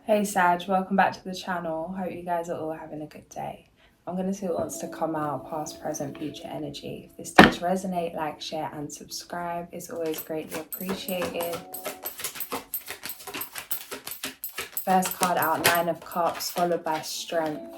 Hey Sag, welcome back to the channel. Hope you guys are all having a good day. I'm going to see what wants to come out, past, present, future energy. If this does resonate, like, share and subscribe. It's always greatly appreciated. First card out, Nine of Cups, followed by Strength.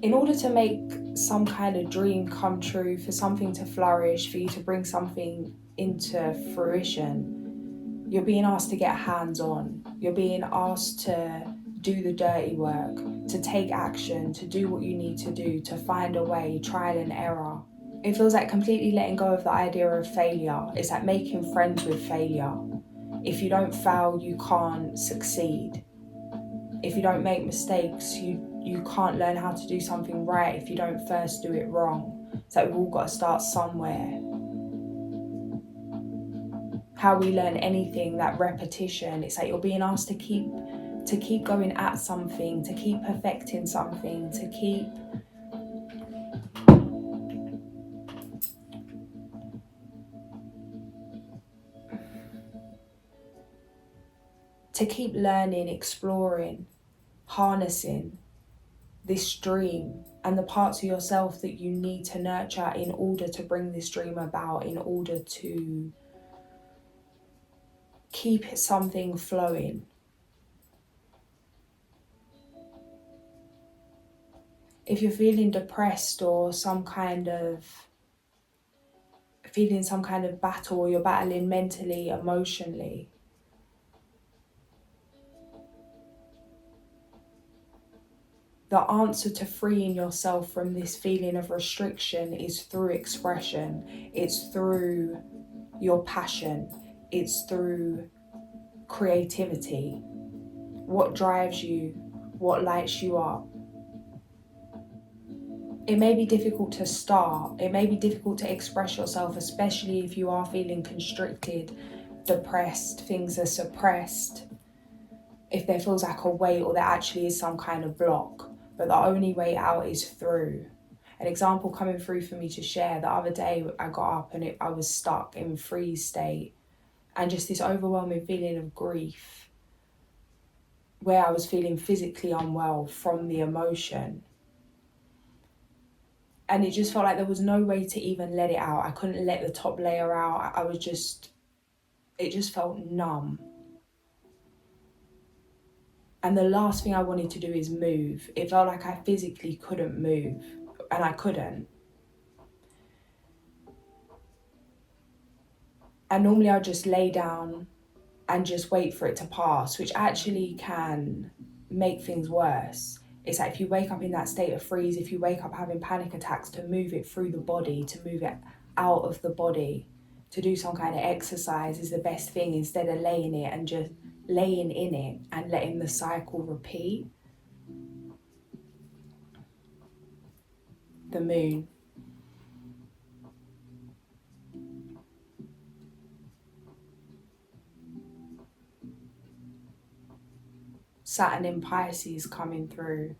In order to make some kind of dream come true, for something to flourish, for you to bring something into fruition, you're being asked to get hands-on. You're being asked to do the dirty work, to take action, to do what you need to do, to find a way, trial and error. It feels like completely letting go of the idea of failure. It's like making friends with failure. If you don't fail, you can't succeed. If you don't make mistakes, you can't learn how to do something right if you don't first do it wrong. So we've all got to start somewhere. How we learn anything, that repetition, it's like you're being asked to keep going at something, to keep perfecting something, to keep learning, exploring, harnessing this dream and the parts of yourself that you need to nurture in order to bring this dream about, in order to keep something flowing. If you're feeling depressed or feeling some kind of battle, or you're battling mentally, emotionally, the answer to freeing yourself from this feeling of restriction is through expression. It's through your passion. It's through creativity. What drives you? What lights you up? It may be difficult to start. It may be difficult to express yourself, especially if you are feeling constricted, depressed, things are suppressed. If there feels like a weight or there actually is some kind of block, but the only way out is through. An example coming through for me to share, the other day I got up and I was stuck in freeze state, and just this overwhelming feeling of grief where I was feeling physically unwell from the emotion. And it just felt like there was no way to even let it out. I couldn't let the top layer out. It just felt numb. And the last thing I wanted to do is move. It felt like I physically couldn't move, and I couldn't. And normally I'd just lay down and just wait for it to pass, which actually can make things worse. It's like if you wake up in that state of freeze, if you wake up having panic attacks, to move it through the body, to move it out of the body, to do some kind of exercise is the best thing, instead of laying it and just laying in it and letting the cycle repeat. The moon. Saturn in Pisces coming through.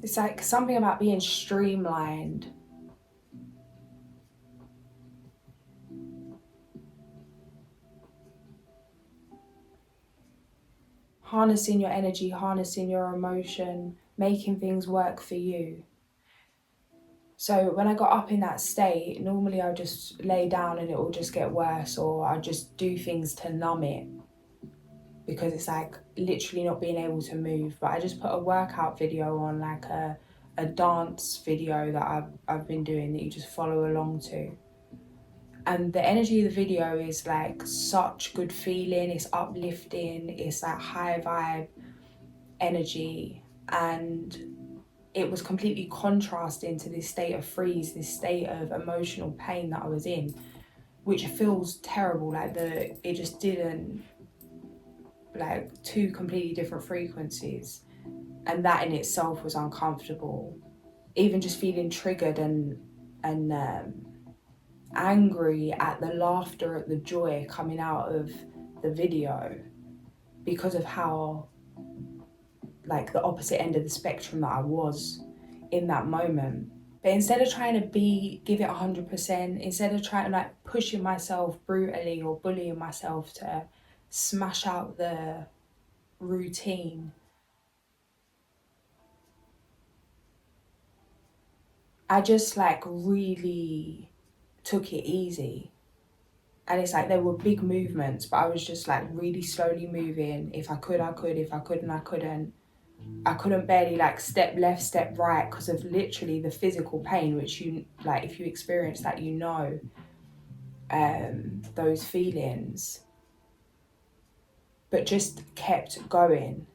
It's like something about being streamlined. Harnessing your energy, harnessing your emotion, making things work for you. So when I got up in that state, normally I'll just lay down and it will just get worse, or I'll just do things to numb it, because it's like literally not being able to move. But I just put a workout video on, like a dance video that I've been doing, that you just follow along to. And the energy of the video is like such good feeling, it's uplifting, it's like high vibe energy. And it was completely contrasting to this state of freeze, this state of emotional pain that I was in, which feels terrible. Like it just didn't, like two completely different frequencies. And that in itself was uncomfortable. Even just feeling triggered and angry at the laughter, at the joy coming out of the video because of how, like, the opposite end of the spectrum that I was in that moment. But instead of trying to give it 100%, instead of trying to like pushing myself brutally or bullying myself to smash out the routine, I just like really took it easy. And it's like there were big movements, but I was just like really slowly moving. If I could, I could. If I couldn't, I couldn't. I couldn't barely like step left, step right because of literally the physical pain, which you like, if you experience that, you know, those feelings. But just kept going.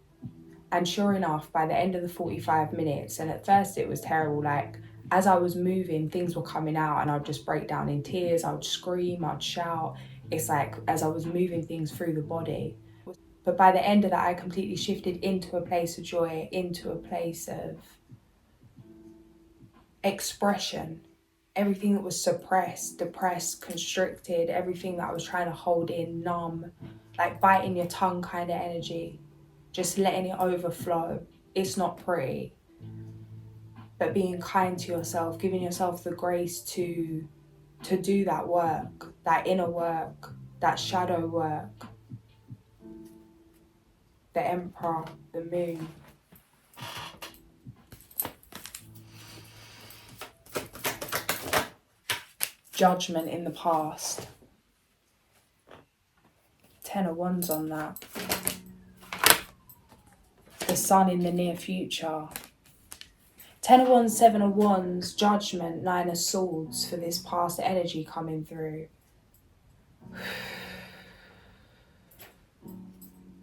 And sure enough, by the end of the 45 minutes, and at first it was terrible, like as I was moving, things were coming out and I'd just break down in tears, I would scream, I'd shout. It's like as I was moving things through the body. But by the end of that, I completely shifted into a place of joy, into a place of expression. Everything that was suppressed, depressed, constricted, everything that I was trying to hold in, numb, like biting your tongue kind of energy, just letting it overflow. It's not pretty, but being kind to yourself, giving yourself the grace to do that work, that inner work, that shadow work. The Emperor, the Moon. Judgment in the past. 10 of Wands on that. The Sun in the near future. 10 of Wands, 7 of Wands, Judgment, 9 of Swords for this past energy coming through.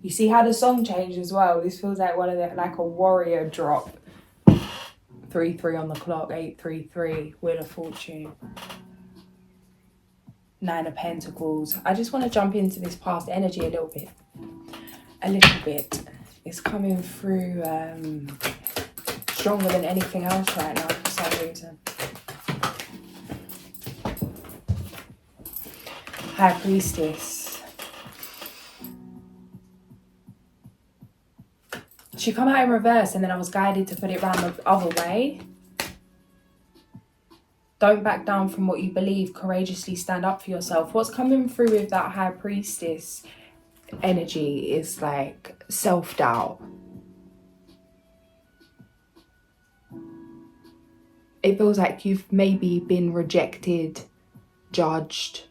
You see how the song changed as well? This feels like one of the, like a warrior drop. 3-3 on the clock, 8-3-3, Wheel of Fortune. 9 of Pentacles. I just want to jump into this past energy a little bit. It's coming through stronger than anything else right now for some reason. High Priestess. She come out in reverse and then I was guided to put it round the other way. Don't back down from what you believe. Courageously stand up for yourself. What's coming through with that High Priestess energy is like self-doubt. It feels like you've maybe been rejected, judged.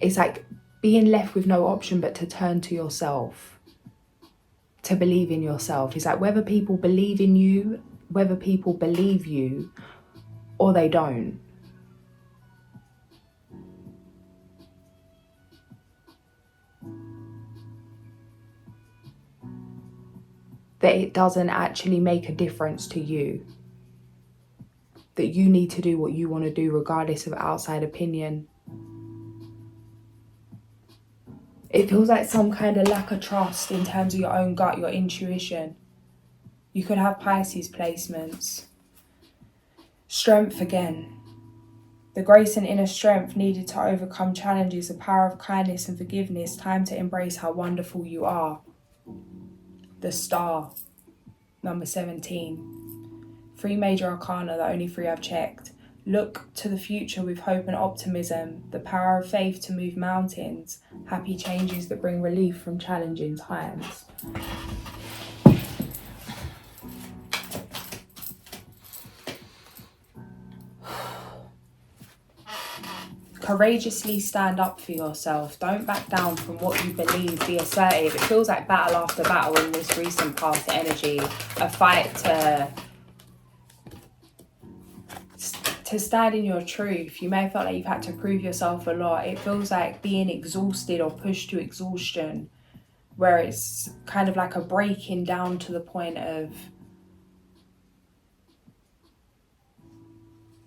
It's like being left with no option but to turn to yourself, to believe in yourself. It's like whether people believe in you, whether people believe you, or they don't. That it doesn't actually make a difference to you. That you need to do what you want to do regardless of outside opinion. It feels like some kind of lack of trust in terms of your own gut, your intuition. You could have Pisces placements. Strength again. The grace and inner strength needed to overcome challenges, the power of kindness and forgiveness, time to embrace how wonderful you are. The Star, number 17. 3 major arcana, the only 3 I've checked. Look to the future with hope and optimism, the power of faith to move mountains, happy changes that bring relief from challenging times. Courageously stand up for yourself. Don't back down from what you believe. Be assertive. It feels like battle after battle in this recent past energy. A fight to stand in your truth. You may have felt like you've had to prove yourself a lot. It feels like being exhausted or pushed to exhaustion, where it's kind of like a breaking down to the point of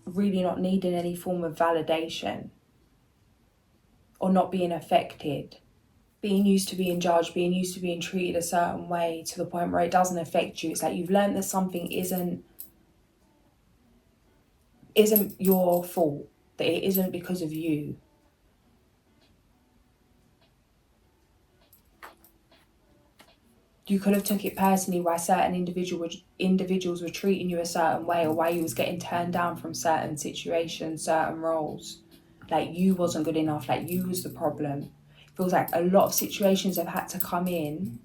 really not needing any form of validation or not being affected. Being used to being judged, being used to being treated a certain way to the point where it doesn't affect you. It's like you've learned that something isn't your fault, that it isn't because of you. You could have took it personally why certain individuals were treating you a certain way, or why you was getting turned down from certain situations, certain roles. Like you wasn't good enough, like you was the problem. It feels like a lot of situations have had to come in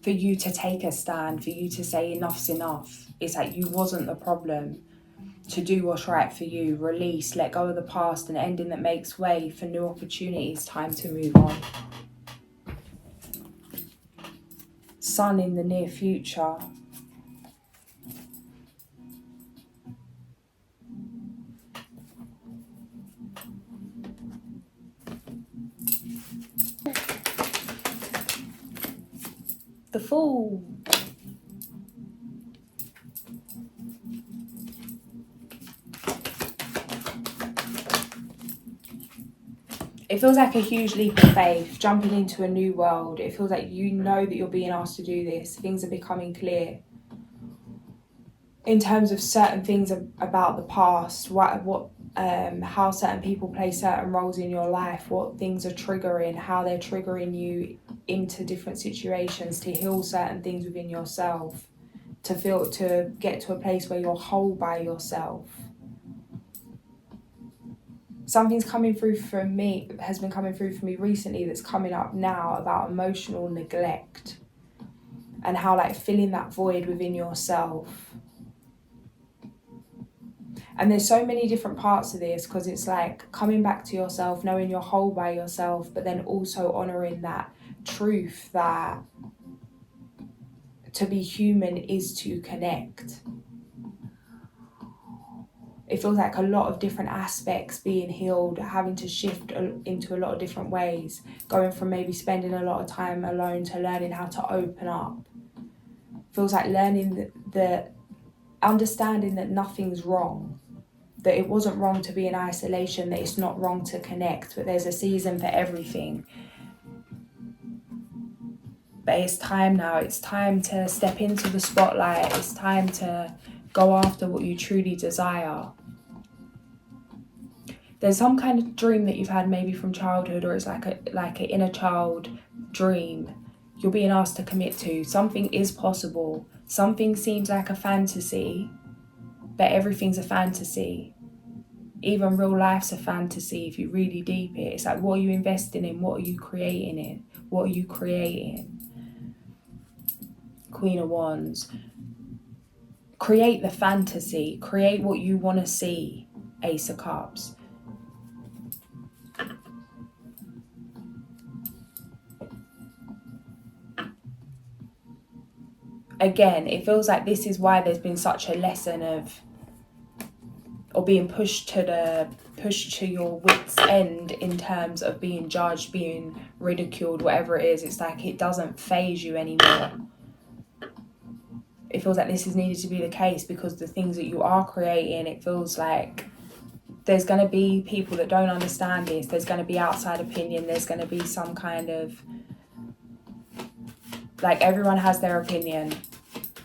for you to take a stand, for you to say enough's enough. It's like you wasn't the problem. To do what's right for you, release, let go of the past, and ending that makes way for new opportunities. Time to move on. Sun in the near future. The Fool. It feels like a huge leap of faith, jumping into a new world. It feels like you know that you're being asked to do this. Things are becoming clear. In terms of certain things about the past, how certain people play certain roles in your life, what things are triggering, how they're triggering you into different situations, to heal certain things within yourself, to get to a place where you're whole by yourself. Something's coming through for me, has been coming through for me recently, that's coming up now, about emotional neglect and how like filling that void within yourself. And there's so many different parts of this, because it's like coming back to yourself, knowing you're whole by yourself, but then also honouring that truth that to be human is to connect. It feels like a lot of different aspects being healed, having to shift into a lot of different ways, going from maybe spending a lot of time alone to learning how to open up. Feels like learning the understanding that nothing's wrong, that it wasn't wrong to be in isolation, that it's not wrong to connect, but there's a season for everything. But it's time now, it's time to step into the spotlight, it's time to go after what you truly desire. There's some kind of dream that you've had maybe from childhood, or it's like an inner child dream you're being asked to commit to. Something is possible. Something seems like a fantasy, but everything's a fantasy. Even real life's a fantasy if you really deep it. It's like, what are you investing in? What are you creating in? What are you creating? Queen of Wands. Create the fantasy. Create what you want to see. Ace of Cups. Again, it feels like this is why there's been such a lesson of, or being pushed to your wit's end in terms of being judged, being ridiculed, whatever it is. It's like it doesn't faze you anymore. It feels like this is needed to be the case, because the things that you are creating, it feels like there's going to be people that don't understand this. There's going to be outside opinion. There's going to be some kind of, like, everyone has their opinion.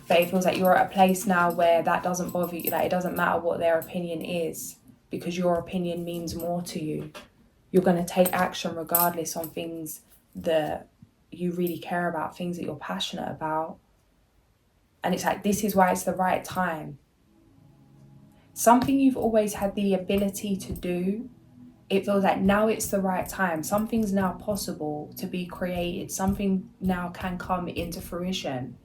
But it feels like you're at a place now where that doesn't bother you. Like, it doesn't matter what their opinion is, because your opinion means more to you. You're going to take action regardless on things that you really care about, things that you're passionate about. And it's like, this is why it's the right time. Something you've always had the ability to do, it feels like now it's the right time. Something's now possible to be created. Something now can come into fruition.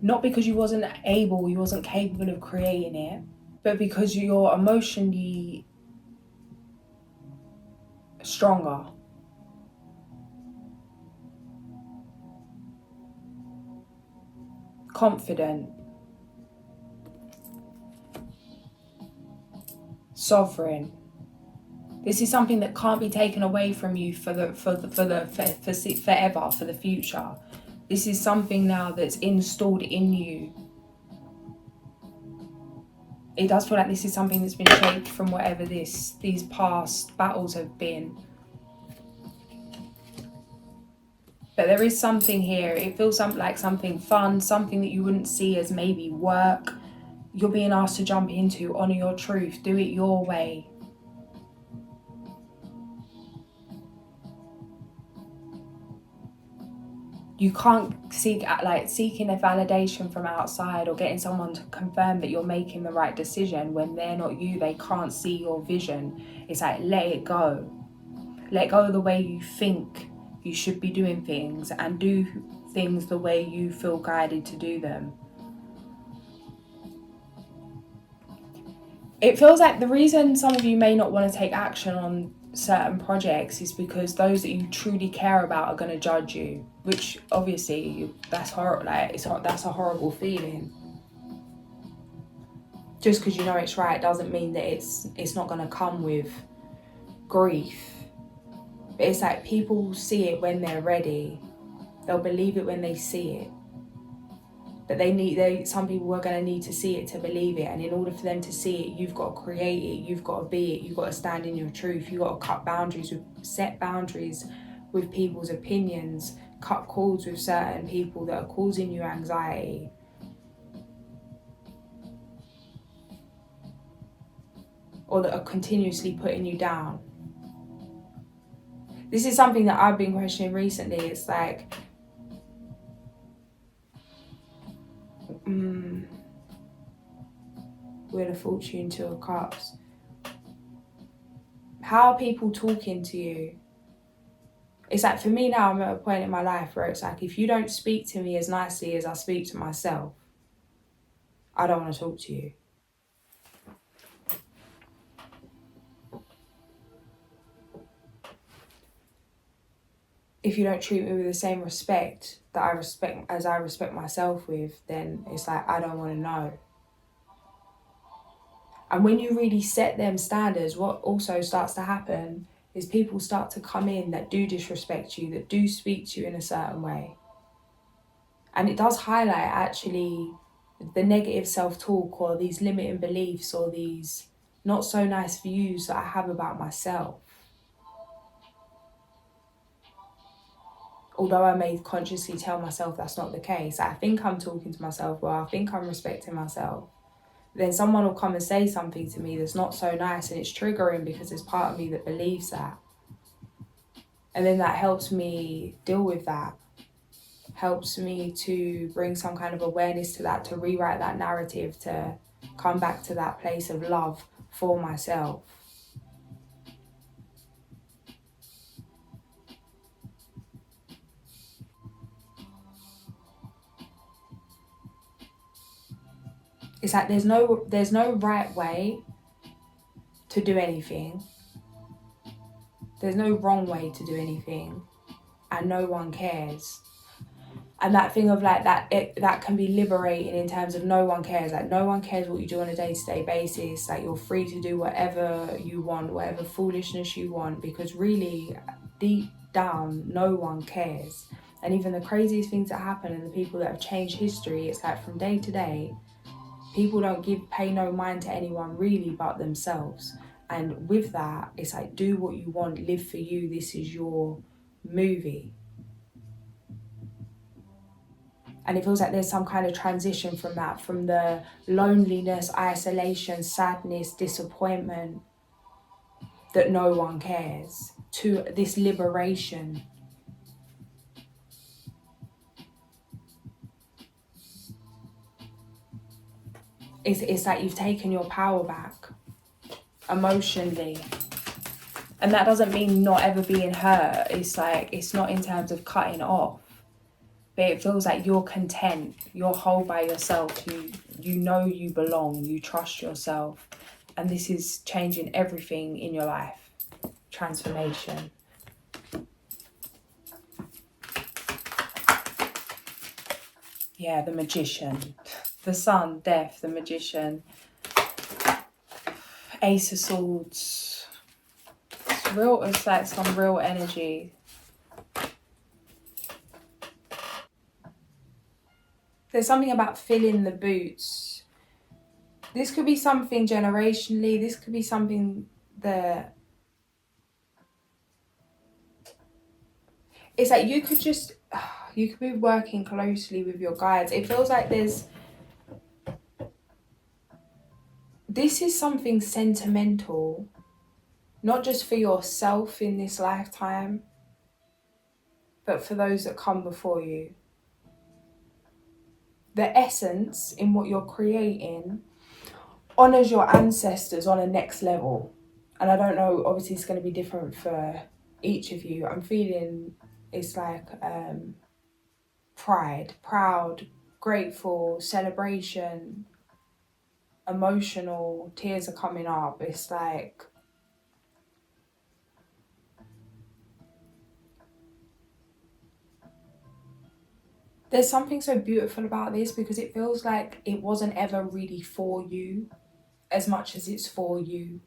Not because you wasn't able, you wasn't capable of creating it, but because you're emotionally stronger. Confident. Sovereign. This is something that can't be taken away from you forever, for the future. This is something now that's installed in you. It does feel like this is something that's been shaped from whatever these past battles have been. But there is something here. It feels like something fun, something that you wouldn't see as maybe work. You're being asked to jump into, honour your truth, do it your way. You can't seeking a validation from outside or getting someone to confirm that you're making the right decision when they're not you. They can't see your vision. It's like, let it go. Let go of the way you think you should be doing things, and do things the way you feel guided to do them. It feels like the reason some of you may not want to take action on certain projects is because those that you truly care about are going to judge you, which obviously that's horrible. That's a horrible feeling. Just because you know it's right doesn't mean that it's not going to come with grief. But it's like, people see it when they're ready. They'll believe it when they see it. But some people are going to need to see it to believe it. And in order for them to see it, you've got to create it, you've got to be it, you've got to stand in your truth, you've got to set boundaries with people's opinions, cut cords with certain people that are causing you anxiety. Or that are continuously putting you down. This is something that I've been questioning recently. It's like, Wheel of Fortune, Two of Cups. How are people talking to you? It's like, for me now, I'm at a point in my life where it's like, if you don't speak to me as nicely as I speak to myself, I don't want to talk to you. If you don't treat me with the same respect that I respect myself with, then it's like, I don't want to know. And when you really set them standards, what also starts to happen is people start to come in that do disrespect you, that do speak to you in a certain way. And it does highlight actually the negative self-talk, or these limiting beliefs, or these not so nice views that I have about myself. Although I may consciously tell myself that's not the case. I think I'm talking to myself well, I think I'm respecting myself. Then someone will come and say something to me that's not so nice, and it's triggering because there's part of me that believes that. And then that helps me deal with that. Helps me to bring some kind of awareness to that, to rewrite that narrative, to come back to that place of love for myself. It's like there's no right way to do anything. There's no wrong way to do anything, and no one cares. And that thing of like that can be liberating in terms of no one cares. Like, no one cares what you do on a day-to-day basis. Like, you're free to do whatever you want, whatever foolishness you want, because really, deep down, no one cares. And even the craziest things that happen and the people that have changed history, it's like from day to day, people don't pay no mind to anyone really but themselves. And with that, it's like, do what you want, live for you. This is your movie. And it feels like there's some kind of transition from that, from the loneliness, isolation, sadness, disappointment, that no one cares, to this liberation. It's like you've taken your power back emotionally. And that doesn't mean not ever being hurt. It's like, it's not in terms of cutting off. But it feels like you're content, you're whole by yourself, you know you belong, you trust yourself. And this is changing everything in your life. Transformation. Yeah, the Magician. The Sun, Death, the Magician. Ace of Swords. It's like some real energy. There's something about filling the boots. This could be something generationally. This could be something that... It's like you could be working closely with your guides. It feels like this is something sentimental, not just for yourself in this lifetime, but for those that come before you. The essence in what you're creating honours your ancestors on a next level. And I don't know, obviously it's going to be different for each of you. I'm feeling it's like pride, proud, grateful, celebration, emotional, tears are coming up. It's like there's something so beautiful about this, because it feels like it wasn't ever really for you as much as it's for you.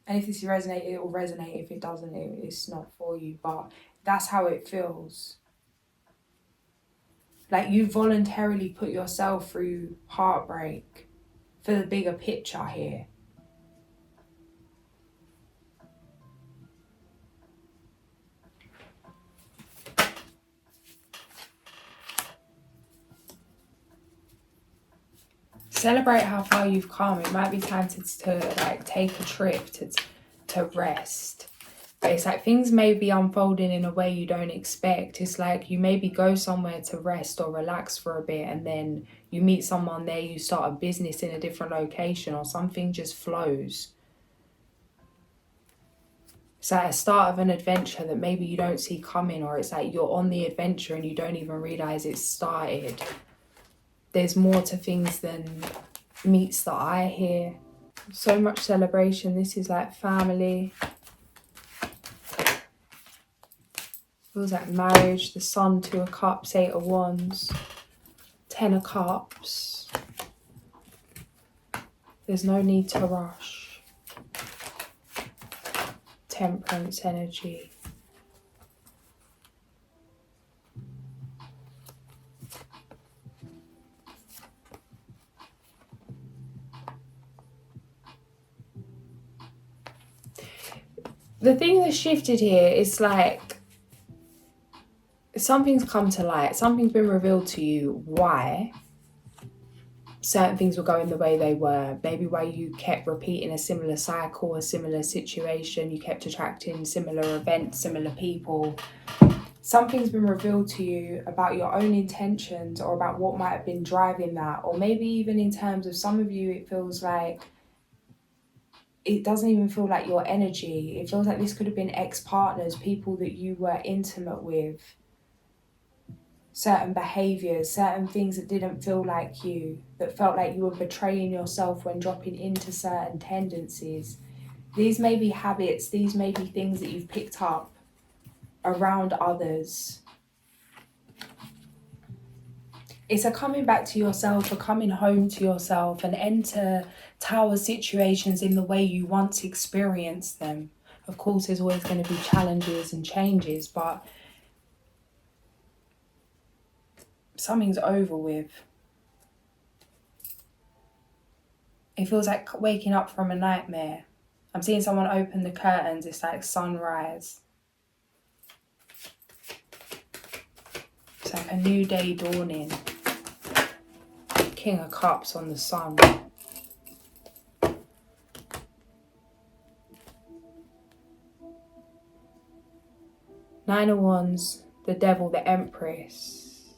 And if this resonates, it will resonate. If it doesn't, it's not for you. But that's how it feels. Like you voluntarily put yourself through heartbreak for the bigger picture here. Celebrate how far you've come. It might be time to like take a trip to rest. But it's like things may be unfolding in a way you don't expect. It's like you maybe go somewhere to rest or relax for a bit, and then you meet someone there, you start a business in a different location, or something just flows. It's like a start of an adventure that maybe you don't see coming, or it's like you're on the adventure and you don't even realise it's started. There's more to things than meets the eye here. So much celebration. This is like family. Feels like marriage. The Sun, 2 of Cups, 8 of Wands, 10 of Cups. There's no need to rush. Temperance energy. The thing that shifted here is like something's come to light. Something's been revealed to you why certain things were going the way they were. Maybe why you kept repeating a similar cycle, a similar situation. You kept attracting similar events, similar people. Something's been revealed to you about your own intentions, or about what might have been driving that. Or maybe even in terms of some of you, it feels like it doesn't even feel like your energy. It feels like this could have been ex-partners, people that you were intimate with. Certain behaviours, certain things that didn't feel like you, that felt like you were betraying yourself when dropping into certain tendencies. These may be habits, these may be things that you've picked up around others. It's a coming back to yourself, a coming home to yourself, and enter tower situations in the way you once experienced them. Of course, there's always going to be challenges and changes, but something's over with. It feels like waking up from a nightmare. I'm seeing someone open the curtains, it's like sunrise. It's like a new day dawning. King of Cups on the Sun. Nine of Wands, the Devil, the Empress,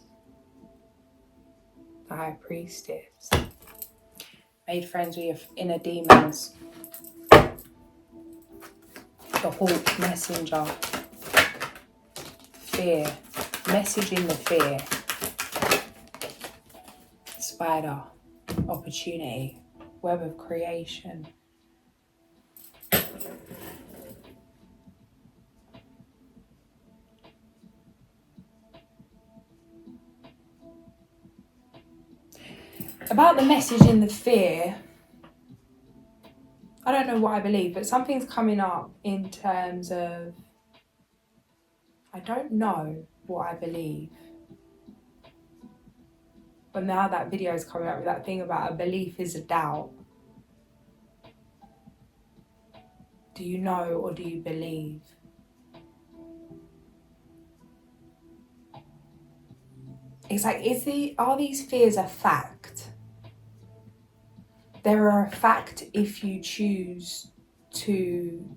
the High Priestess. Made friends with your inner demons. The Hawk, Messenger. Fear. Message in the fear. Spider. Opportunity. Web of creation. About the message in the fear, I don't know what I believe, but something's coming up in terms of, I don't know what I believe. But now that video is coming up with that thing about a belief is a doubt. Do you know or do you believe? It's like, are these fears a fact? They're a fact if you choose to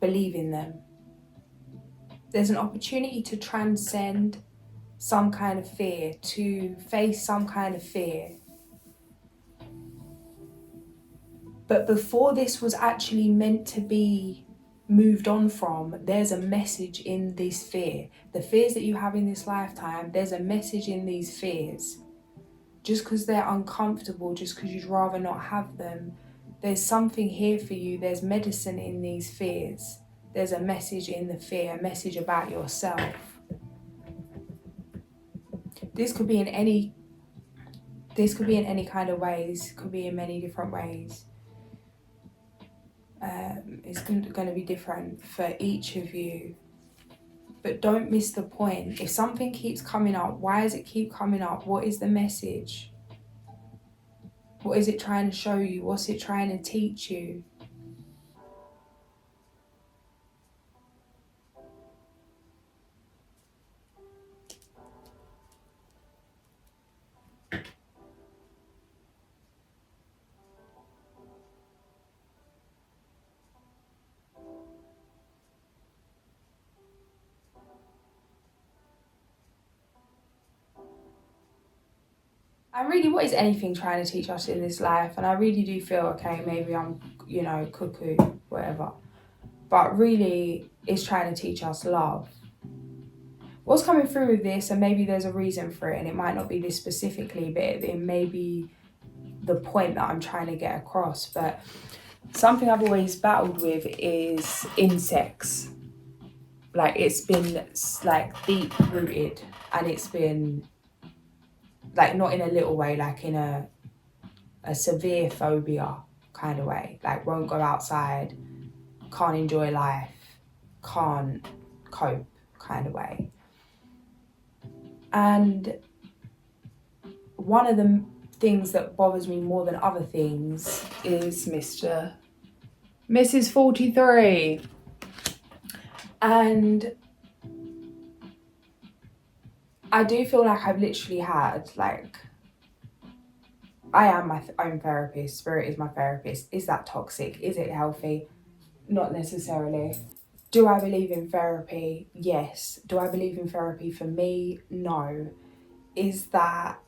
believe in them. There's an opportunity to transcend some kind of fear, to face some kind of fear. But before this was actually meant to be moved on from, there's a message in this fear. The fears that you have in this lifetime, there's a message in these fears. Just because they're uncomfortable, just because you'd rather not have them, there's something here for you. There's medicine in these fears. There's a message in the fear, a message about yourself. This could be in any kind of ways, could be in many different ways. It's going to be different for each of you. But don't miss the point. If something keeps coming up, why does it keep coming up? What is the message? What is it trying to show you? What's it trying to teach you? And really, what is anything trying to teach us in this life? And I really do feel, okay, maybe I'm, cuckoo, whatever. But really, it's trying to teach us love. What's coming through with this, and maybe there's a reason for it, and it might not be this specifically, but it may be the point that I'm trying to get across. But something I've always battled with is insects. Like, it's been deep rooted, and it's been not in a little way, like in a severe phobia kind of way. Like, won't go outside, can't enjoy life, can't cope kind of way. And one of the things that bothers me more than other things is Mrs. 43. And I do feel like I've literally had, I am my own therapist. Spirit is my therapist. Is that toxic? Is it healthy? Not necessarily. Do I believe in therapy? Yes. Do I believe in therapy for me? No. Is that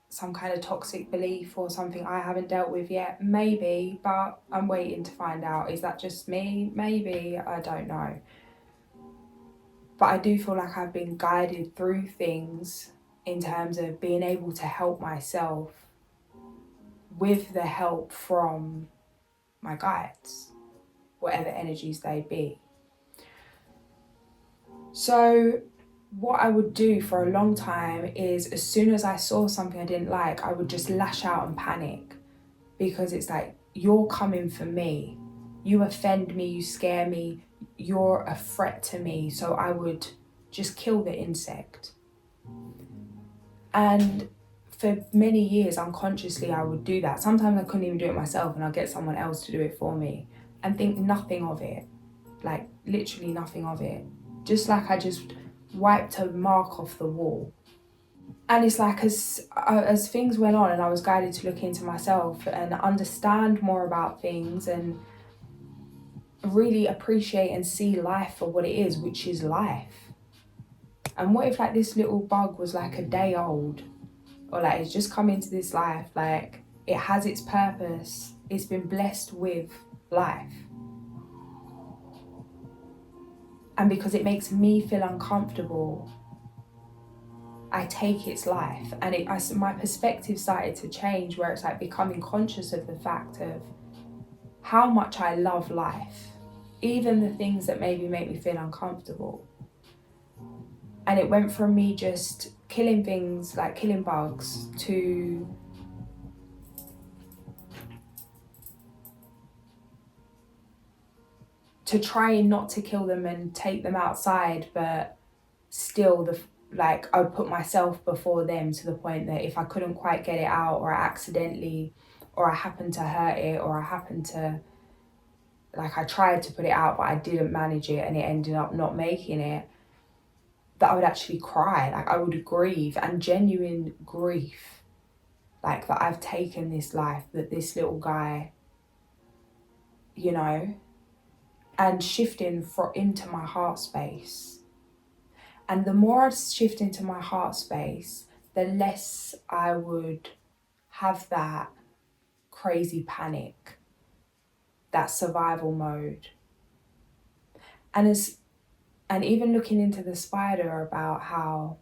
some kind of toxic belief or something I haven't dealt with yet? Maybe, but I'm waiting to find out. Is that just me? Maybe. I don't know. But I do feel like I've been guided through things in terms of being able to help myself with the help from my guides, whatever energies they be. So what I would do for a long time is, as soon as I saw something I didn't like, I would just lash out and panic, because it's like, you're coming for me. You offend me, you scare me, you're a threat to me. So I would just kill the insect. And for many years, unconsciously, I would do that. Sometimes I couldn't even do it myself, and I'd get someone else to do it for me and think nothing of it. Like, literally nothing of it. Just like I just wiped a mark off the wall. And it's like, as things went on and I was guided to look into myself and understand more about things and really appreciate and see life for what it is, which is life. And what if this little bug was a day old, or it's just come into this life, it has its purpose, it's been blessed with life. And because it makes me feel uncomfortable, I take its life. And my perspective started to change, where it's becoming conscious of the fact of how much I love life, even the things that maybe make me feel uncomfortable. And it went from me just killing things, killing bugs, to trying not to kill them and take them outside, but still I would put myself before them, to the point that if I couldn't quite get it out, or I accidentally, or I happened to hurt it, or I happened to, I tried to put it out but I didn't manage it and it ended up not making it, that I would actually cry. I would grieve, and genuine grief, that I've taken this life, that this little guy, and shifting into my heart space. And the more I shift into my heart space, the less I would have that crazy panic, that survival mode. And even looking into the spider about how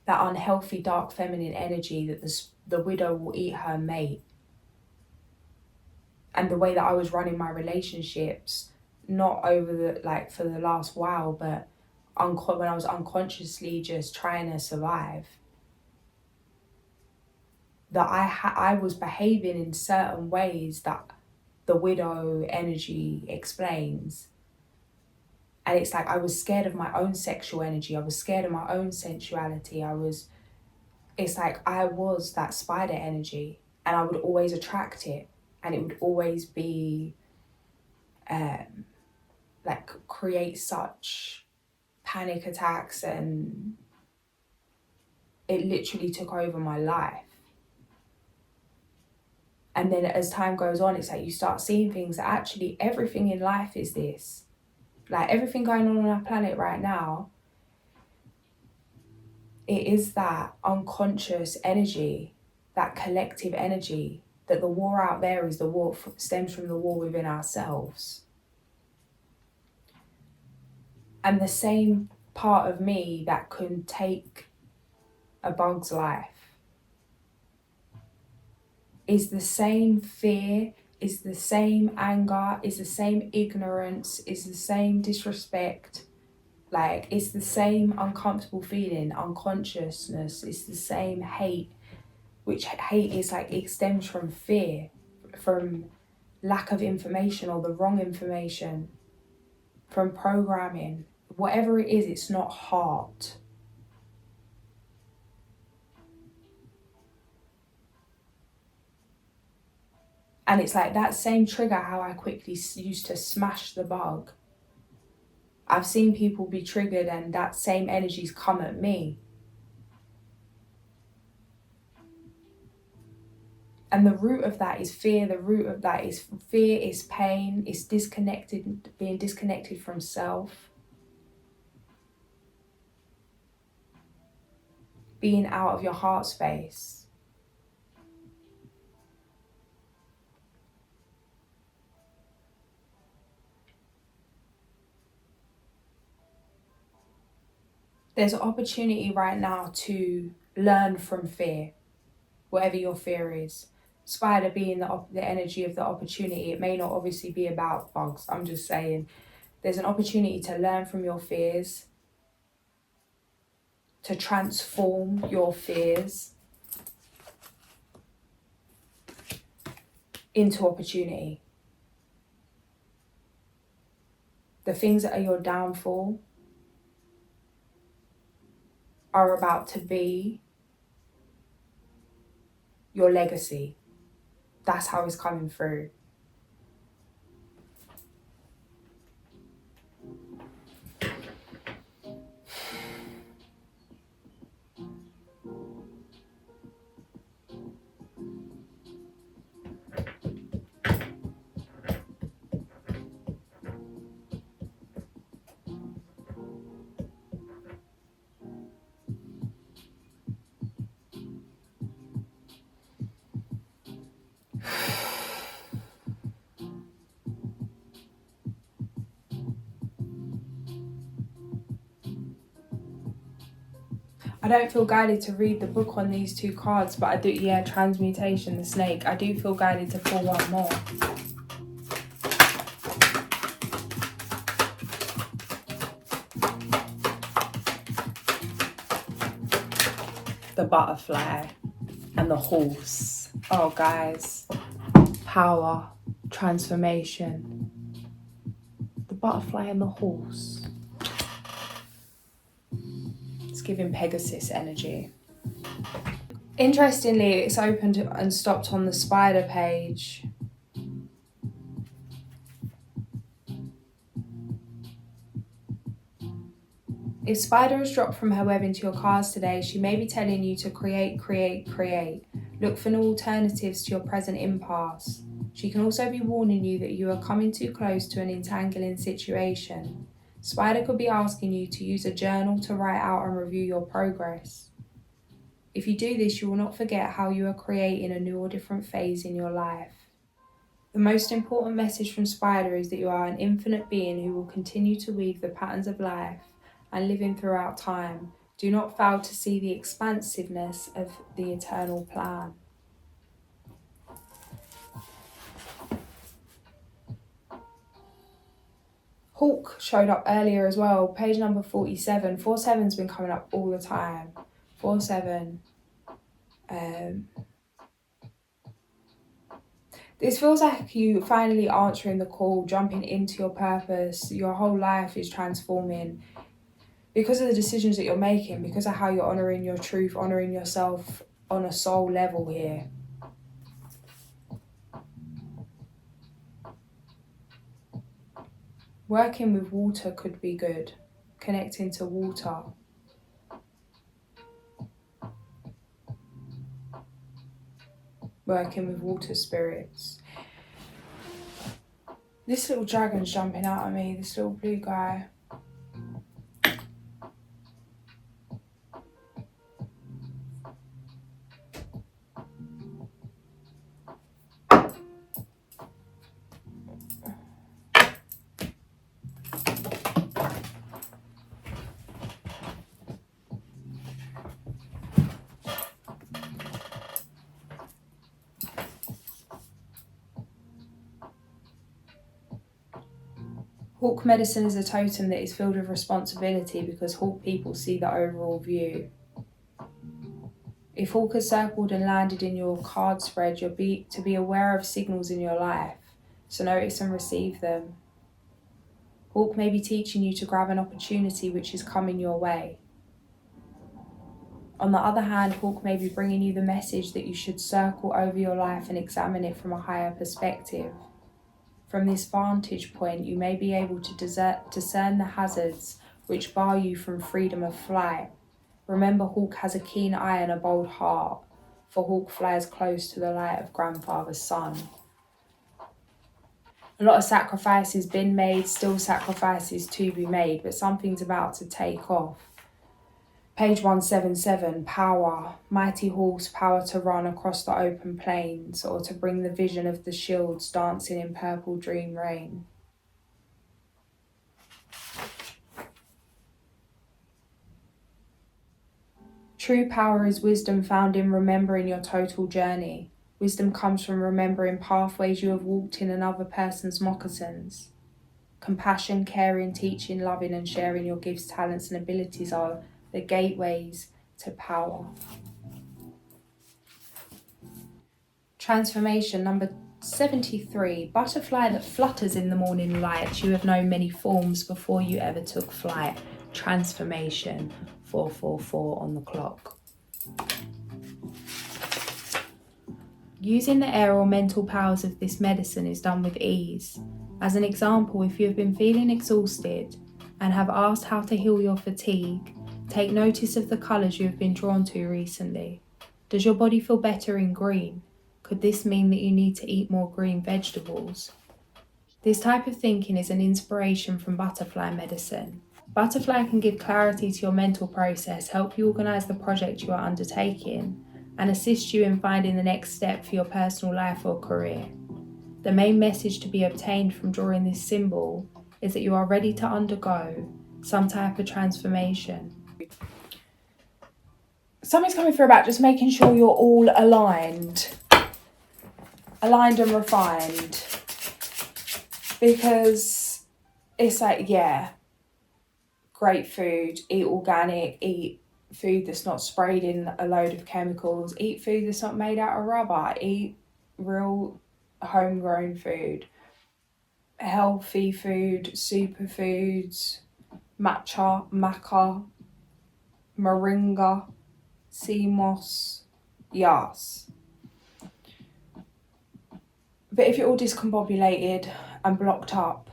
that unhealthy dark feminine energy that the widow will eat her mate. And the way that I was running my relationships, not over for the last while, but when I was unconsciously just trying to survive, that I was behaving in certain ways that the widow energy explains. And it's like I was scared of my own sexual energy. I was scared of my own sensuality. It's like I was that spider energy, and I would always attract it. And it would always be, create such panic attacks, and it literally took over my life. And then as time goes on, it's like you start seeing things that actually everything in life is this. Like everything going on our planet right now, it is that unconscious energy, that collective energy, that the war out there is the war stems from the war within ourselves. And the same part of me that can take a bug's life is the same fear, is the same anger, is the same ignorance, is the same disrespect. Like, it's the same uncomfortable feeling, unconsciousness, it's the same hate, which hate is like, it stems from fear, from lack of information or the wrong information, from programming. Whatever it is, it's not heart. And it's like that same trigger, how I quickly used to smash the bug. I've seen people be triggered and that same energy's come at me. And the root of that is fear. The root of that is fear, is pain, it's being disconnected from self. Being out of your heart space. There's an opportunity right now to learn from fear, whatever your fear is. Spider being the energy of the opportunity. It may not obviously be about bugs. I'm just saying there's an opportunity to learn from your fears, to transform your fears into opportunity. The things that are your downfall are about to be your legacy. That's how it's coming through. I don't feel guided to read the book on these two cards, but I do, transmutation, the snake. I do feel guided to pull one more. The butterfly and the horse. Oh, guys. Power, transformation. The butterfly and the horse. Giving Pegasus energy. Interestingly, it's opened and stopped on the spider page. If spider has dropped from her web into your cards today, she may be telling you to create. Look for new alternatives to your present impasse. She can also be warning you that you are coming too close to an entangling situation. Spider could be asking you to use a journal to write out and review your progress. If you do this, you will not forget how you are creating a new or different phase in your life. The most important message from Spider is that you are an infinite being who will continue to weave the patterns of life and living throughout time. Do not fail to see the expansiveness of the eternal plan. Hawk showed up earlier as well, page number 47. 47's been coming up all the time. 47. This feels like you finally answering the call, jumping into your purpose. Your whole life is transforming because of the decisions that you're making, because of how you're honouring your truth, honouring yourself on a soul level here. Working with water could be good, connecting to water. Working with water spirits. This little dragon's jumping out at me, this little blue guy. Hawk medicine is a totem that is filled with responsibility because Hawk people see the overall view. If Hawk has circled and landed in your card spread, you'll be to be aware of signals in your life, so notice and receive them. Hawk may be teaching you to grab an opportunity which is coming your way. On the other hand, Hawk may be bringing you the message that you should circle over your life and examine it from a higher perspective. From this vantage point, you may be able to discern the hazards which bar you from freedom of flight. Remember, Hawk has a keen eye and a bold heart, for Hawk flies close to the light of Grandfather's Sun. A lot of sacrifices been made, still sacrifices to be made, but something's about to take off. Page 177, power, mighty horse, power to run across the open plains or to bring the vision of the shields dancing in purple dream rain. True power is wisdom found in remembering your total journey. Wisdom comes from remembering pathways you have walked in another person's moccasins. Compassion, caring, teaching, loving and sharing your gifts, talents and abilities are the gateways to power. Transformation number 73. Butterfly that flutters in the morning light. You have known many forms before you ever took flight. Transformation 444 on the clock. Using the air or mental powers of this medicine is done with ease. As an example, if you have been feeling exhausted and have asked how to heal your fatigue, take notice of the colours you have been drawn to recently. Does your body feel better in green? Could this mean that you need to eat more green vegetables? This type of thinking is an inspiration from butterfly medicine. Butterfly can give clarity to your mental process, help you organise the project you are undertaking, and assist you in finding the next step for your personal life or career. The main message to be obtained from drawing this symbol is that you are ready to undergo some type of transformation. Something's coming through about just making sure you're all aligned and refined, because it's like, yeah, great food, eat organic, eat food that's not sprayed in a load of chemicals, eat food that's not made out of rubber, eat real homegrown food, healthy food, superfoods, matcha, maca, moringa, sea moss, yas. But if you're all discombobulated and blocked up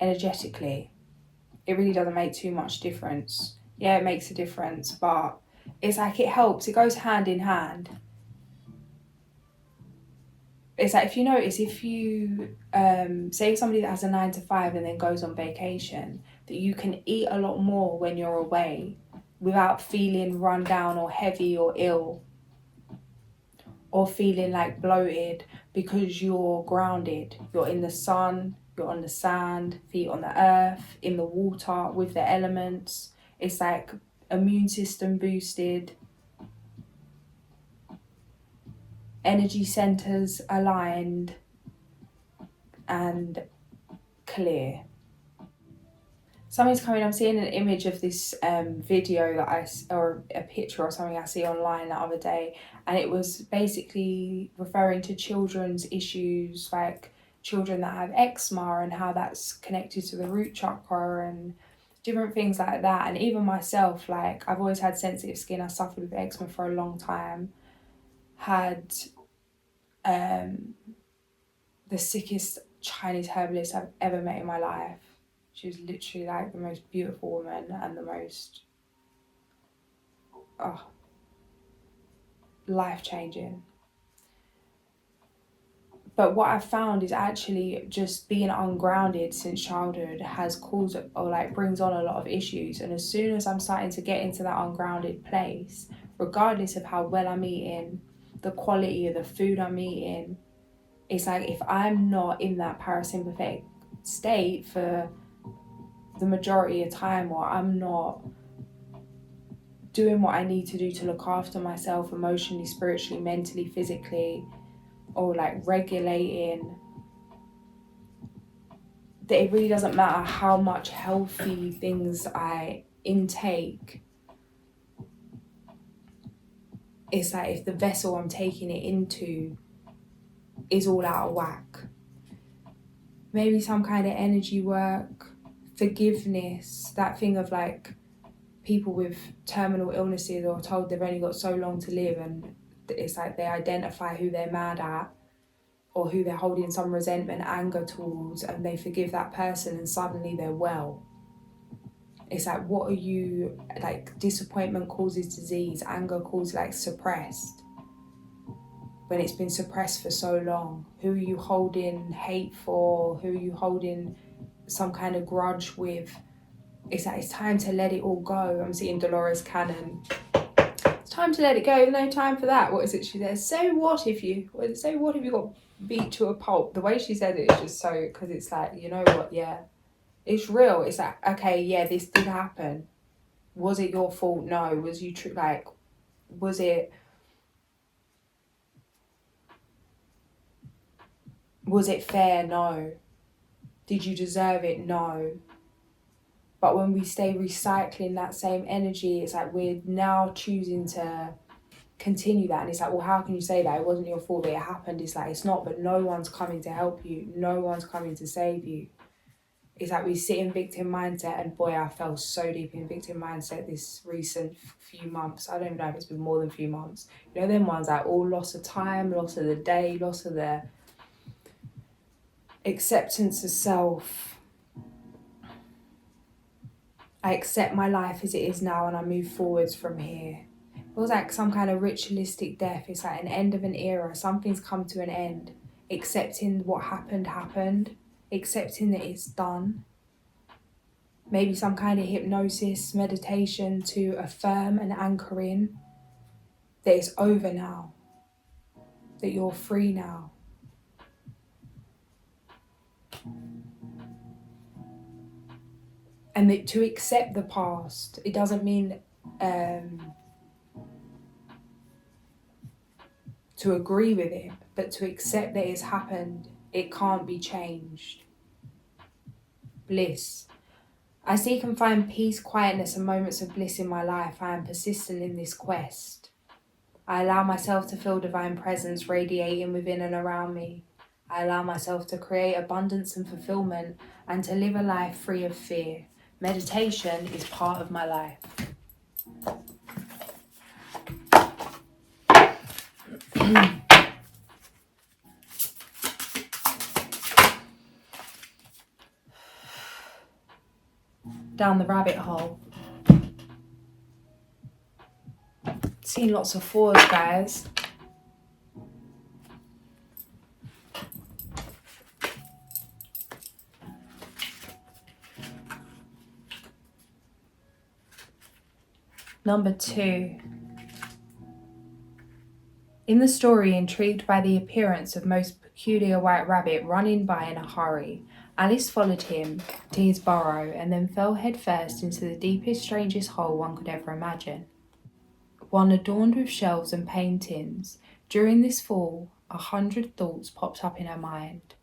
energetically, it really doesn't make too much difference. Yeah, it makes a difference, but it's like it helps. It goes hand in hand. it's like, if you notice, if you say somebody that has a 9 to 5 and then goes on vacation, that you can eat a lot more when you're away without feeling run down or heavy or ill or feeling like bloated, because you're grounded. You're in the sun, you're on the sand, feet on the earth, in the water with the elements. It's like immune system boosted, energy centers aligned and clear. Something's coming. I'm seeing an image of this video that or a picture or something I see online the other day, and it was basically referring to children's issues, like children that have eczema and how that's connected to the root chakra and different things like that. And even myself, like, I've always had sensitive skin. I suffered with eczema for a long time. Had the sickest Chinese herbalist I've ever met in my life. She was literally like the most beautiful woman and the most life-changing. But what I've found is actually just being ungrounded since childhood has caused, or like brings on, a lot of issues. And as soon as I'm starting to get into that ungrounded place, regardless of how well I'm eating, the quality of the food I'm eating, it's like, if I'm not in that parasympathetic state for the majority of time, or I'm not doing what I need to do to look after myself emotionally, spiritually, mentally, physically, or like regulating, that it really doesn't matter how much healthy things I intake. It's like, if the vessel I'm taking it into is all out of whack, maybe some kind of energy work, forgiveness, that thing of like people with terminal illnesses or told they've only got so long to live, and it's like they identify who they're mad at or who they're holding some resentment, anger towards, and they forgive that person and suddenly they're well. It's like, what are you, like, disappointment causes disease, anger causes like suppressed. When it's been suppressed for so long, who are you holding hate for? Who are you holding some kind of grudge with? It's like, it's time to let it all go. I'm seeing Dolores Cannon. It's time to let it go. No time for that. What is it she says? So what if you got beat to a pulp? The way she said it is just so, because it's like, you know what, yeah, it's real. It's like, okay, yeah, this did happen. Was it your fault? No. Was you was it fair? No. Did you deserve it? No. But when we stay recycling that same energy, it's like we're now choosing to continue that. And it's like, well, how can you say that? It wasn't your fault that it happened. It's like, it's not, but no one's coming to help you. No one's coming to save you. It's like we sit in victim mindset, and boy, I fell so deep in victim mindset this recent few months. I don't even know if it's been more than a few months. You know, them ones like all loss of time, loss of the day, loss of the acceptance of self. I accept my life as it is now and I move forwards from here. It was like some kind of ritualistic death. It's like an end of an era. Something's come to an end. Accepting what happened. Accepting that it's done. Maybe some kind of hypnosis, meditation to affirm and anchor in that it's over now. That you're free now. And that to accept the past, it doesn't mean to agree with it, but to accept that it's happened. It can't be changed. Bliss. I seek and find peace, quietness, and moments of bliss in my life. I am persistent in this quest. I allow myself to feel divine presence radiating within and around me. I allow myself to create abundance and fulfillment and to live a life free of fear. Meditation is part of my life. Down the rabbit hole. Seen lots of 4s, guys. Number 2. In the story, intrigued by the appearance of most peculiar white rabbit running by in a hurry, Alice followed him to his burrow and then fell headfirst into the deepest, strangest hole one could ever imagine. One adorned with shelves and paintings. During this fall, 100 thoughts popped up in her mind.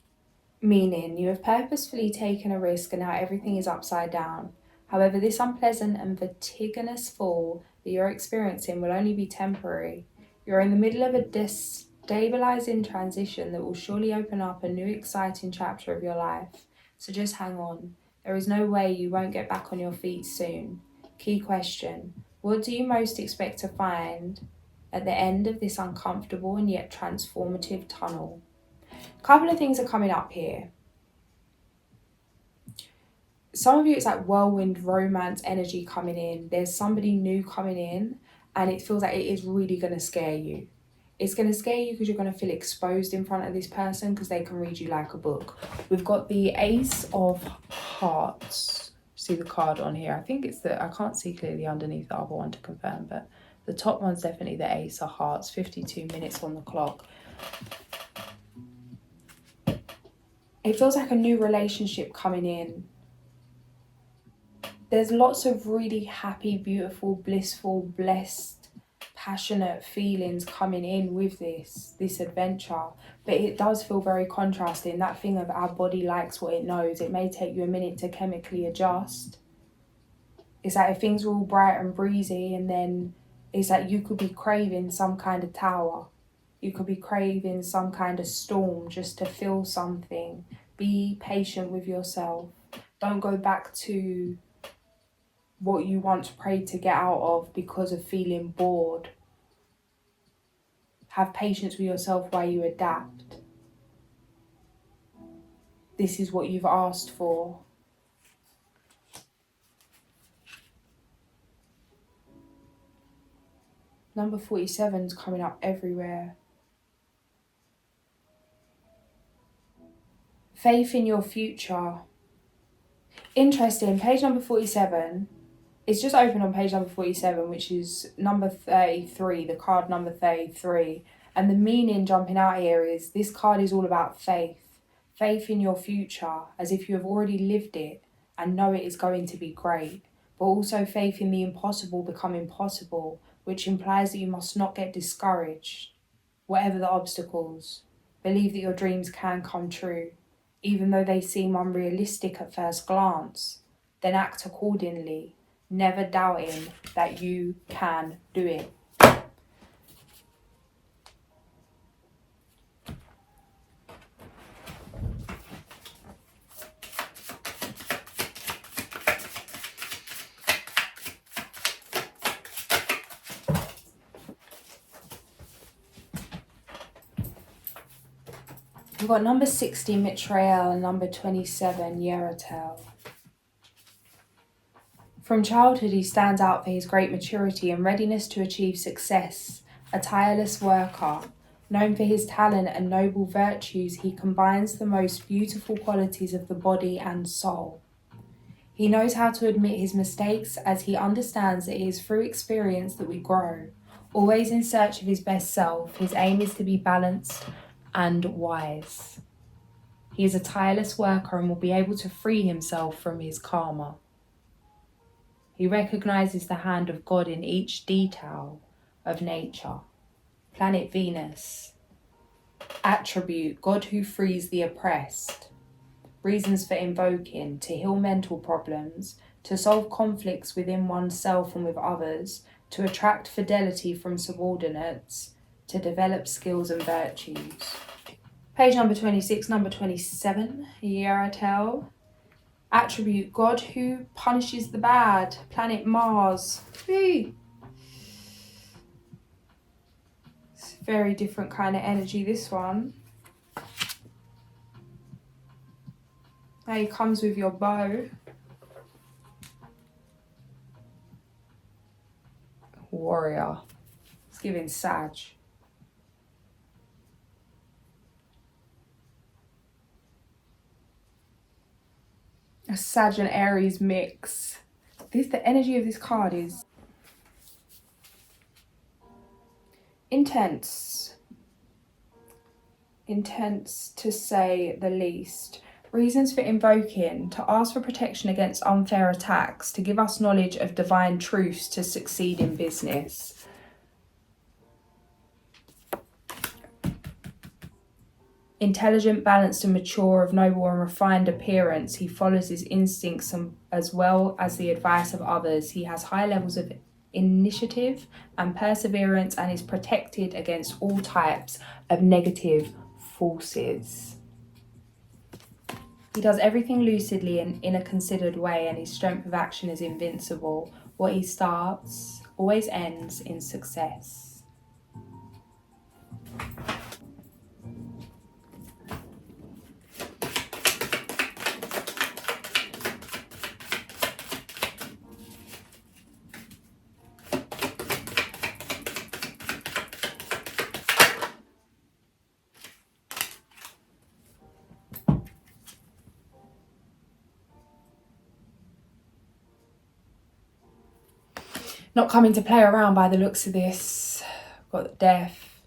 Meaning, you have purposefully taken a risk and now everything is upside down. However, this unpleasant and vertiginous fall that you're experiencing will only be temporary. You're in the middle of a destabilizing transition that will surely open up a new exciting chapter of your life. So just hang on. There is no way you won't get back on your feet soon. Key question: what do you most expect to find at the end of this uncomfortable and yet transformative tunnel? A couple of things are coming up here. Some of you, it's like whirlwind romance energy coming in. There's somebody new coming in and it feels like it is really going to scare you. It's going to scare you because you're going to feel exposed in front of this person because they can read you like a book. We've got the Ace of Hearts. See the card on here. I think it's I can't see clearly underneath the other one to confirm, but the top one's definitely the Ace of Hearts. 52 minutes on the clock. It feels like a new relationship coming in. There's lots of really happy, beautiful, blissful, blessed, passionate feelings coming in with this adventure. But it does feel very contrasting. That thing of our body likes what it knows. It may take you a minute to chemically adjust. It's like if things are all bright and breezy and then it's like you could be craving some kind of tower. You could be craving some kind of storm just to feel something. Be patient with yourself. Don't go back to what you once prayed to get out of because of feeling bored. Have patience with yourself while you adapt. This is what you've asked for. Number 47 is coming up everywhere. Faith in your future. Interesting, page number 47. It's just open on page number 47, which is number 33, the card number 33. And the meaning jumping out here is this card is all about faith. Faith in your future, as if you have already lived it and know it is going to be great. But also faith in the impossible becoming possible, which implies that you must not get discouraged. Whatever the obstacles, believe that your dreams can come true, even though they seem unrealistic at first glance. Then act accordingly, never doubting that you can do it. We've got number 60, Mitrael, and number 27, Yeratel. From childhood, he stands out for his great maturity and readiness to achieve success. A tireless worker, known for his talent and noble virtues, he combines the most beautiful qualities of the body and soul. He knows how to admit his mistakes as he understands that it is through experience that we grow. Always in search of his best self, his aim is to be balanced and wise. He is a tireless worker and will be able to free himself from his karma. He recognizes the hand of God in each detail of nature. Planet Venus. Attribute: God who frees the oppressed. Reasons for invoking: to heal mental problems, to solve conflicts within oneself and with others, to attract fidelity from subordinates, to develop skills and virtues. Page number 26, number 27, Yeratel. Attribute: God who punishes the bad. Planet Mars. Whee! It's a very different kind of energy, this one. Now he comes with your bow. Warrior. It's giving Sag. A Sag and Aries mix. The energy of this card is Intense. Intense to say the least. Reasons for invoking: to ask for protection against unfair attacks, to give us knowledge of divine truths to succeed in business. Intelligent, balanced and mature, of noble and refined appearance, he follows his instincts as well as the advice of others. He has high levels of initiative and perseverance and is protected against all types of negative forces. He does everything lucidly and in a considered way, and his strength of action is invincible. What he starts always ends in success. Not coming to play around by the looks of this. Got death.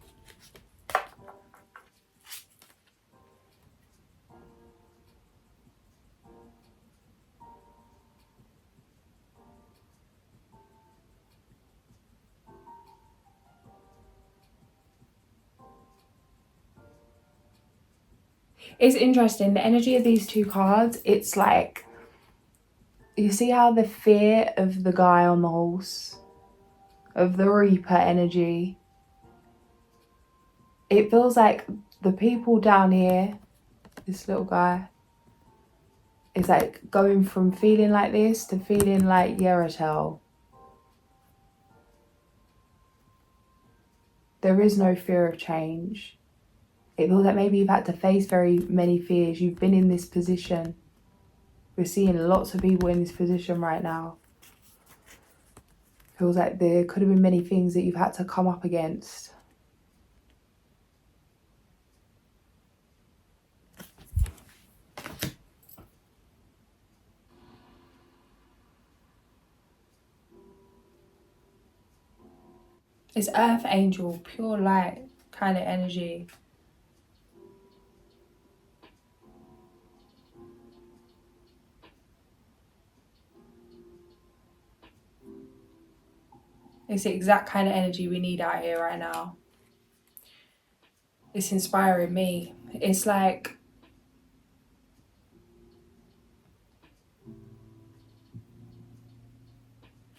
It's interesting, the energy of these two cards, it's like, you see how the fear of the guy on the horse, of the Reaper energy, it feels like the people down here, this little guy, is like going from feeling like this to feeling like Yeratel. There is no fear of change. It feels like maybe you've had to face very many fears. You've been in this position. We're seeing lots of people in this position right now. Feels like there could have been many things that you've had to come up against. It's Earth Angel, pure light kind of energy. It's the exact kind of energy we need out here right now. It's inspiring me. It's like,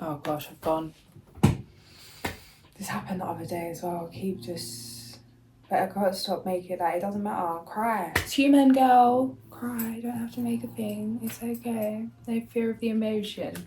oh gosh, I've gone. This happened the other day as well. Keep just, but I gotta stop making that. It doesn't matter. Cry. It's human, girl. Cry. You don't have to make a thing. It's okay. No fear of the emotion.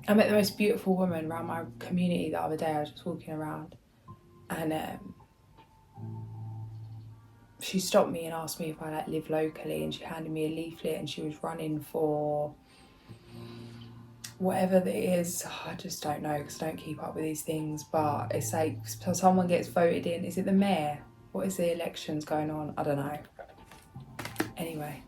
I met the most beautiful woman around my community the other day. I was just walking around, and she stopped me and asked me if I live locally, and she handed me a leaflet, and she was running for whatever it is. I just don't know because I don't keep up with these things, but it's like, so someone gets voted in. Is it the mayor? What is the elections going on? I don't know. Anyway,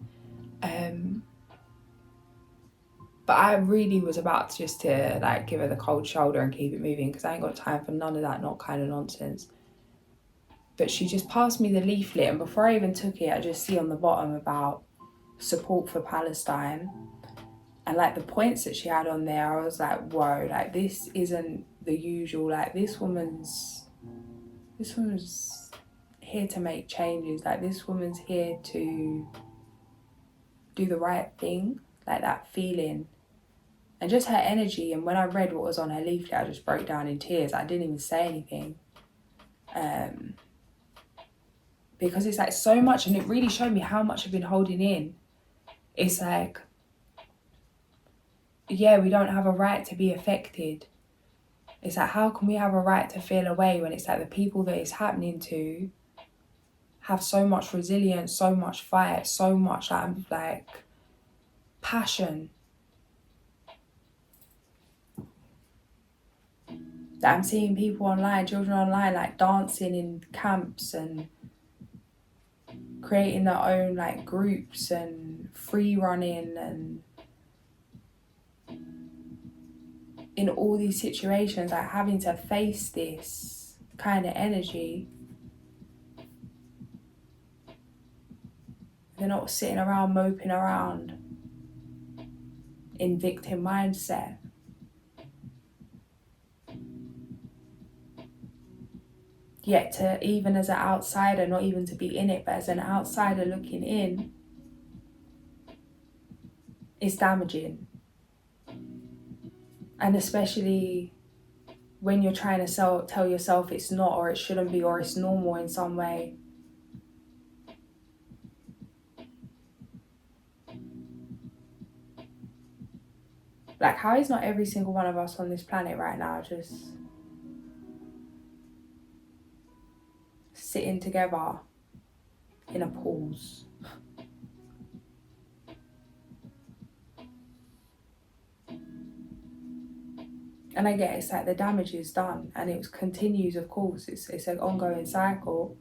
but I really was about to just to give her the cold shoulder and keep it moving because I ain't got time for none of that not kind of nonsense. But she just passed me the leaflet, and before I even took it, I just see on the bottom about support for Palestine. And the points that she had on there, I was like, whoa, this isn't the usual, this woman's here to make changes. This woman's here to do the right thing, that feeling. And just her energy. And when I read what was on her leaflet, I just broke down in tears. I didn't even say anything. Because it's so much, and it really showed me how much I've been holding in. It's yeah, we don't have a right to be affected. It's how can we have a right to feel away when it's the people that it's happening to have so much resilience, so much fight, so much passion. That I'm seeing people online, children online, dancing in camps and creating their own like groups and free running, and in all these situations, like having to face this kind of energy. They're not sitting around moping around in victim mindset. Yet to, even as an outsider, not even to be in it, but as an outsider looking in, it's damaging. And especially when you're trying to tell yourself it's not, or it shouldn't be, or it's normal in some way. Like, how is not every single one of us on this planet right now just sitting together in a pause? And I get it's like the damage is done and it continues, of course. It's an ongoing cycle.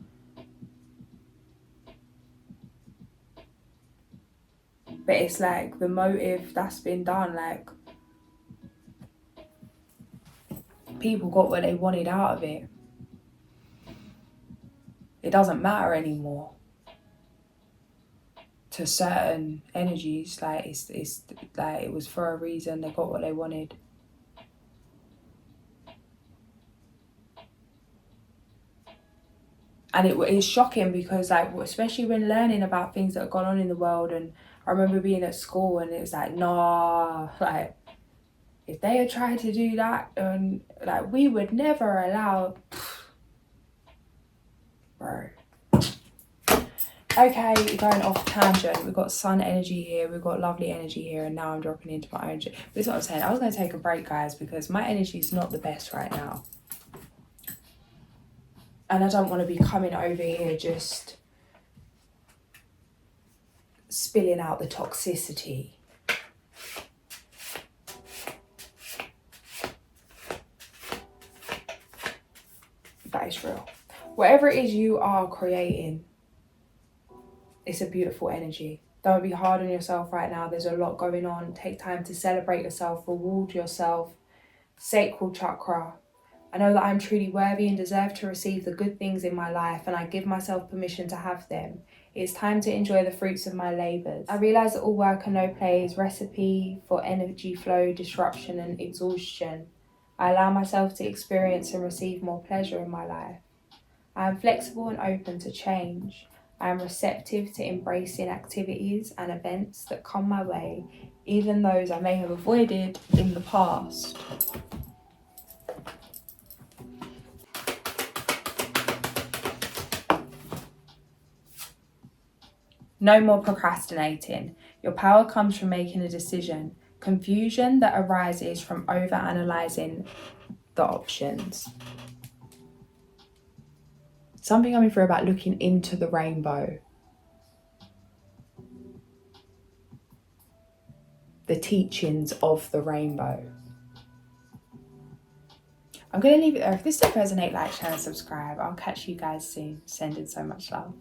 But it's like the motive that's been done, like people got what they wanted out of it. It doesn't matter anymore to certain energies. Like it's like it was for a reason. They got what they wanted. And it is shocking because, like, especially when learning about things that have gone on in the world, and I remember being at school and it was like, nah, like, if they had tried to do that, and like, we would never allow, bro. Okay, going off tangent. We've got sun energy here, we've got lovely energy here, and now I'm dropping into my own. This is what I'm saying. I was going to take a break, guys, because my energy is not the best right now. And I don't want to be coming over here just spilling out the toxicity. That is real. Whatever it is you are creating, it's a beautiful energy. Don't be hard on yourself right now. There's a lot going on. Take time to celebrate yourself, reward yourself. Sacral chakra. I know that I'm truly worthy and deserve to receive the good things in my life, and I give myself permission to have them. It's time to enjoy the fruits of my labours. I realise that all work and no play is recipe for energy flow, disruption and exhaustion. I allow myself to experience and receive more pleasure in my life. I am flexible and open to change. I am receptive to embracing activities and events that come my way, even those I may have avoided in the past. No more procrastinating. Your power comes from making a decision. Confusion that arises from over-analysing the options. Something coming through about looking into the rainbow. The teachings of the rainbow. I'm going to leave it there. If this does resonate, like, share and subscribe. I'll catch you guys soon. Sending so much love.